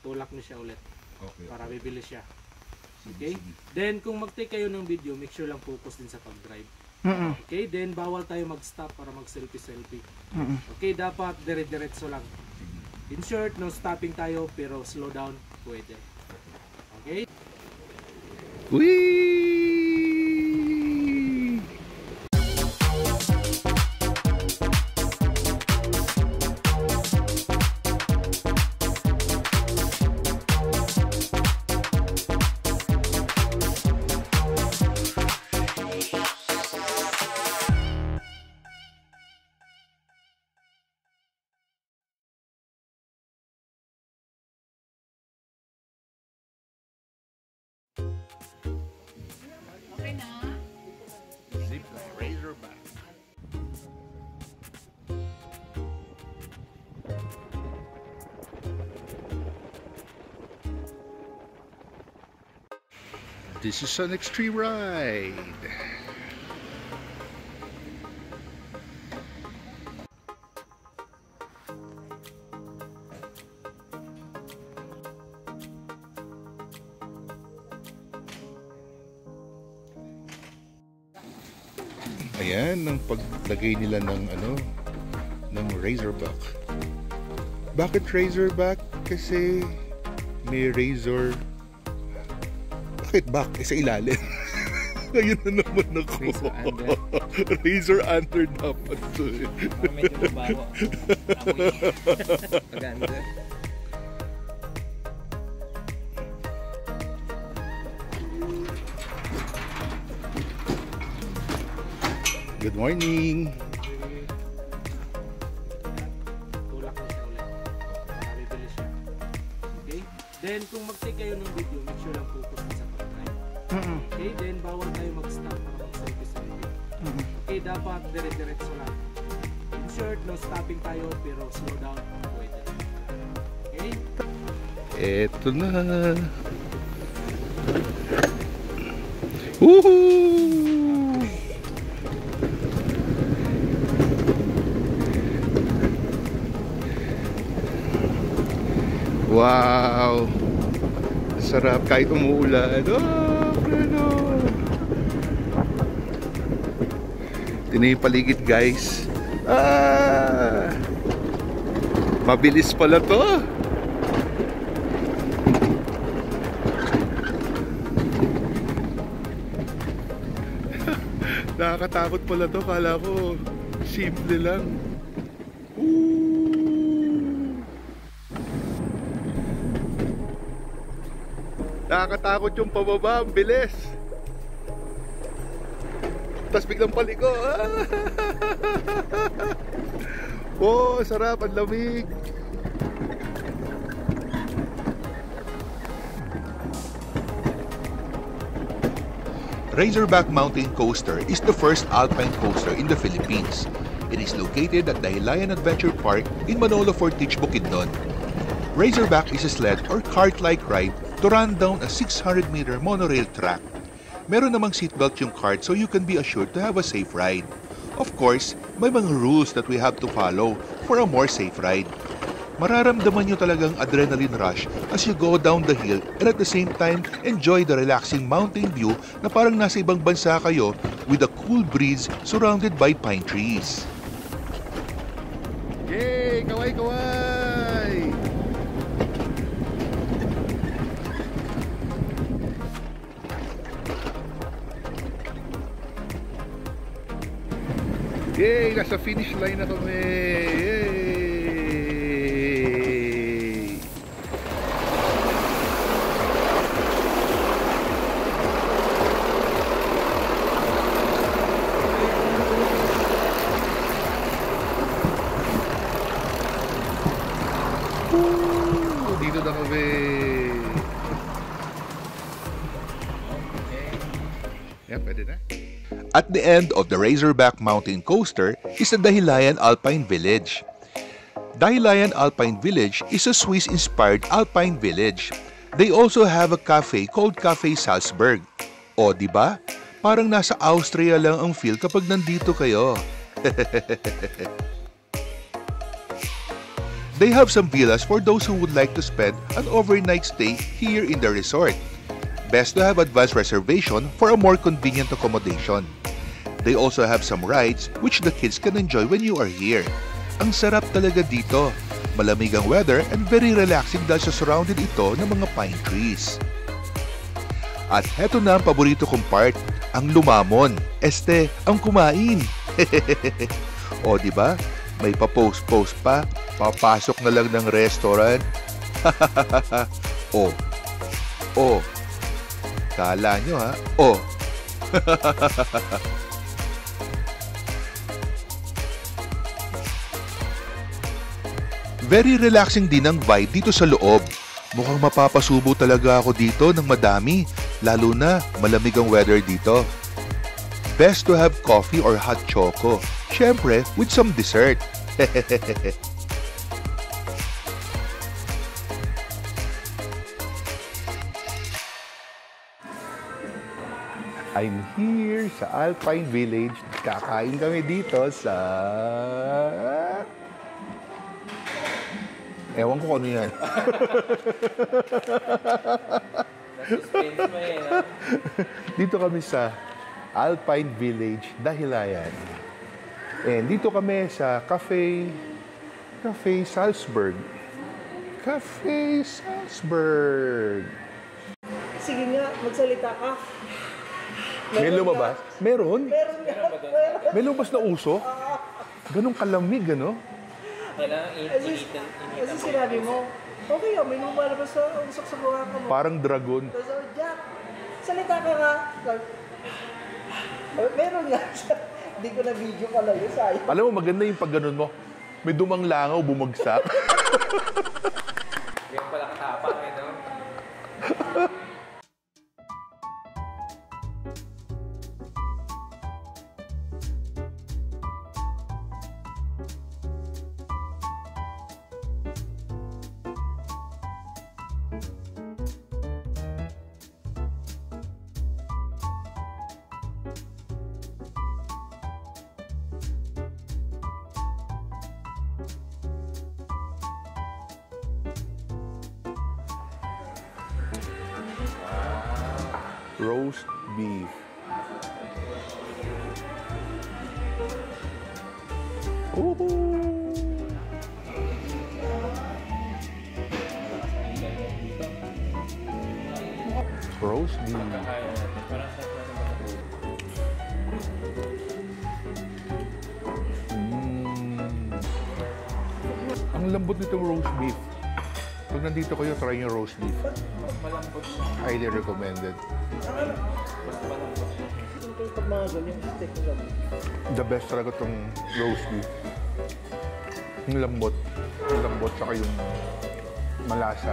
tulak nyo siya ulit. Okay. Para bibilis siya. Okay? Then kung mag-take kayo ng video, make sure lang focus din sa pag-drive. Okay? Then bawal tayo mag-stop para mag-selfie-selfie. Okay? Dapat dire-diretso lang. In short, no stopping tayo pero slow down pwede. Okay? Whee! Zipline Razorback. This is an extreme ride. Ayan ang paglagay nila ng ng Razorback. Bakit Razorback? Kasi may razor. Bakit back? Sa ilalim. Ngayon na naman ako. Razor under. Razor under dapat to. Medyo mabaho. Maganda. Good morning. Tulak nyo siya ulit. Para bibilis siya. Okay? Then kung mag-take kayo ng video, make sure lang focus din sa pag-drive. Okay? Then bawal tayo mag-stop para mag-selfie-selfie. Okay? Dapat dire-diretso lang. In short, no stopping tayo pero slow down pwede. Okay? Eto na. Woohoo! Wow! Sarap kahit umuulan. Oh, preno! Ito na yung paligid, guys. Ah! Mabilis pala to. Nakakatakot pala to. Kala ko simple lang. Nakakatakot yung pababa, ang bilis. Tapos biglang paliko. Oh, sarap, ang lamig. Razorback Mountain Coaster is the first alpine coaster in the Philippines. It is located at the Hilayan Adventure Park in Manolo Fortich, Bukidnon. Razorback is a sled or cart-like ride to run down a 600-meter monorail track. Meron namang seatbelt yung cart so you can be assured to have a safe ride. Of course, may mga rules that we have to follow for a more safe ride. Mararamdaman nyo talagang adrenaline rush as you go down the hill and at the same time enjoy the relaxing mountain view na parang nasa ibang bansa kayo with a cool breeze surrounded by pine trees. Yay! Kaway, kaway! Yay! Nasa finish line na kami! Yay! Dito na kami! Yan, pwede na. At the end of the Razorback Mountain Coaster is the Dahilayan Alpine Village. Dahilayan Alpine Village is a Swiss-inspired alpine village. They also have a cafe called Cafe Salzburg. O, di ba? Parang nasa Austria lang ang feel kapag nandito kayo. They have some villas for those who would like to spend an overnight stay here in the resort. Best to have advance reservation for a more convenient accommodation. They also have some rides which the kids can enjoy when you are here. Ang sarap talaga dito. Malamig ang weather and very relaxing dahil sa surrounded ito ng mga pine trees. At heto na ang paborito kong part, ang lumamon. Ang kumain. O diba? May pa-post-post pa. Papasok na lang ng restaurant. Oh. Kala nyo ha? Very relaxing din ang vibe dito sa loob. Mukhang mapapasubo talaga ako dito ng madami, lalo na malamig ang weather dito. Best to have coffee or hot choco, syempre with some dessert. I'm here sa Alpine Village. Kakain kami dito sa... Ewan ko kung ano yan. Dito kami sa Alpine Village, Dahilayan. And dito kami sa Cafe Salzburg. Cafe Salzburg. Sige nga, magsalita ka. May lumabas? Meron? Meron nga. May lumabas na uso? Ganong kalamig, ano? Kailangan initan. Kasi sinabi mo, okay, may lumalabas sa usok sa mukha ka mo. Parang dragon. Tapos, Jack, salita ka nga. Meron nga. Hindi ko na video pala yun, sayang. Alam mo, maganda yung pag ganun mo. May dumang langaw, bumagsak. Yung pala katapang, no? Roast beef. Roast beef. Ang lambot nitong roast beef. Pag nandito kayo, try yung roast beef. Highly recommended. Pag mga ganyan, steak na lang. The best talaga itong roast beef. Yung lambot. Yung lambot saka yung malasa.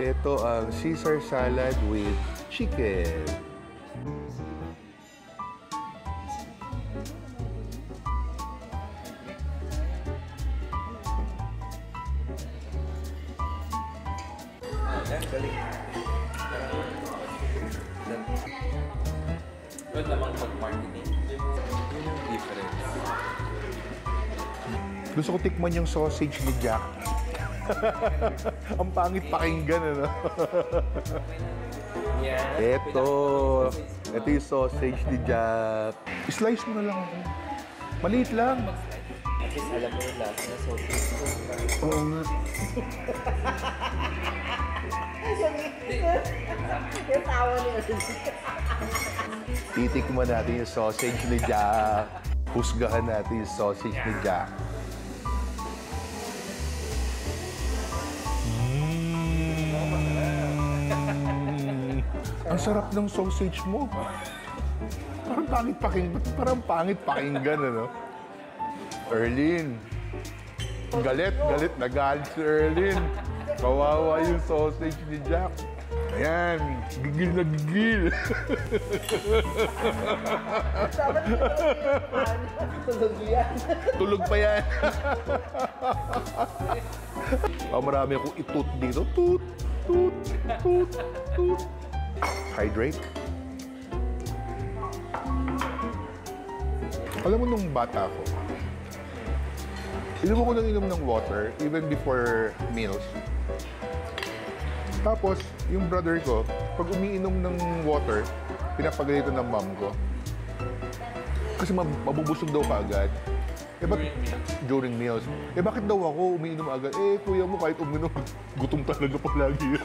Ito ang Caesar salad with chicken. Ba't namang pag-marketing? Yun yung difference. Gusto ko tikman yung sausage ni Jack. Ang pangit pakinggan, ano? Yeah. Ito yung sausage ni Jack. Slice mo na lang ako. Maliit lang. At least alam mo yung lasa na sausage. Oo nga. Yung tawa niya. Titikman natin yung sausage ni Jack. Husgahan natin yung sausage ni Jack. Ang sarap ng sausage mo. Parang pangit pakinggan, ano? Erlyn. Galit na galit si Erlyn. Kawawa yung sausage ni Jack. Ayan, gigil na gigil. Tulog yan. Tulog pa yan. Marami akong itut dito. Tut, tut, tut, tut. Hydrate. Alam mo nung bata ako, Inom ako ng water even before meals. Tapos, yung brother ko, pag umiinom ng water, pinapagalitan ng mom ko. Kasi mabubusog daw kaagad. Eh, ba't during meals? Eh, bakit daw ako umiinom agad? Eh, kuya mo kahit uminom, gutom talaga palagi.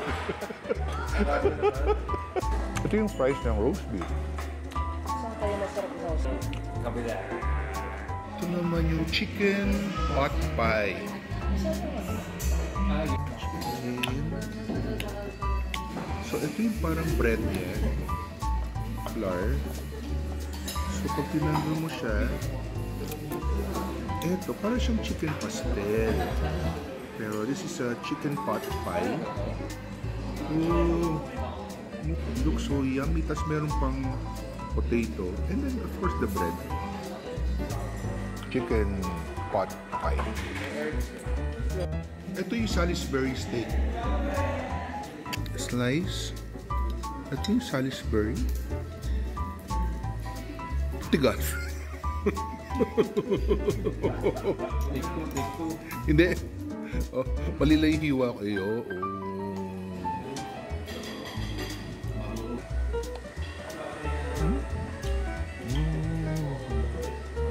Ito yung price ng roast beef. Saan kayo masarap na house? Kabila. Ito naman yung chicken pot pie. So, ito yung parang bread niya. Flour. So, pag tinanggal mo siya, ito, parang siyang chicken pastel. Pero this is a chicken pot pie. Oh, looks so yummy. Tapos meron pang potato. And then, of course, the bread. Chicken pot pie. Ito yung Salisbury steak. Slice. Ito yung Salisbury. Tigas. Hindi. Oh, mali lang yung hiwa ko. Oh.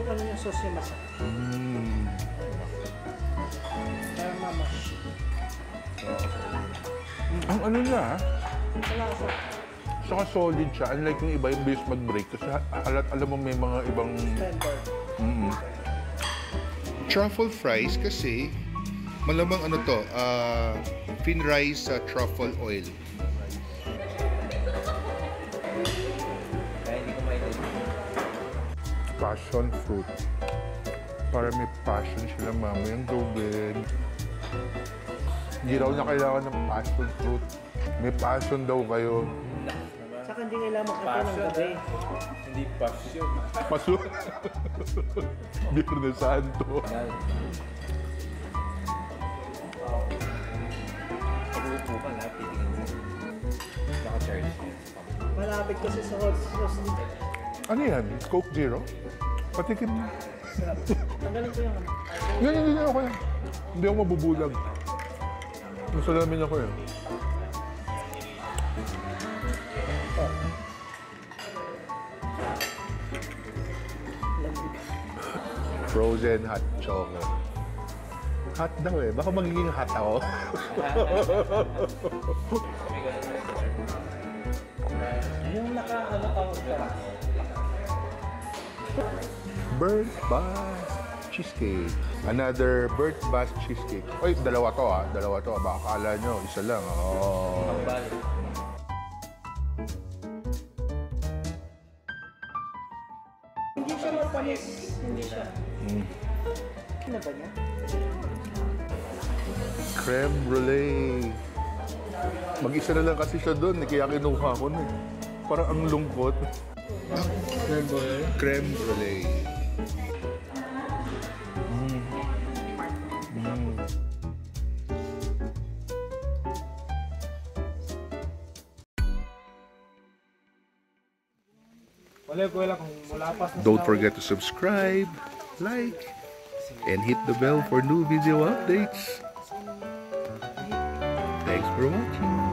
Ano yung sauce yung masarap? Parang mamash. Ang ano niya, Wala sa... saka solid siya. Unlike yung iba yung bilis mag-break. Kasi alam mo may mga ibang... Tender. Truffle fries kasi malamang ano to, thin rice sa truffle oil. Kaya hindi ko maintindihan. Passion fruit. Para may passion sila mamayang gawin. Hindi raw na kailangan ng passion fruit. May passion daw kayo. Saka hindi kailangan makita ng gabi. Hindi passion. Pasyon. Biyernes Santo. Pag-uupo ka na, titingin mo. Naka-charge niya. Malapit kasi sa hot sauce. Ano yan? Coke Zero? Patikim mo. Sarap. Tanggalin ko yung ano. Hindi ako yan. Hindi ako mabubulag. Masalamin ako yan. Frozen hot chocolate. Hot daw eh. Baka magiging hot ako. Yung naka-ano tawag ka. Bird Bass Cheesecake. Another Bird Bass Cheesecake. Oy, dalawa to ah. Dalawa to. Baka akala nyo, isa lang. Oh. Kambal. Hindi siya mapanis. Hindi siya. Ano ba niya? Creme brulee. Mag-isa na lang kasi siya doon. Kaya kinuha ko na eh. Parang ang lungkot. Creme brulee. Creme brulee. Wala kung mulapas na Don't forget to subscribe, like, and hit the bell for new video updates. Thanks for watching.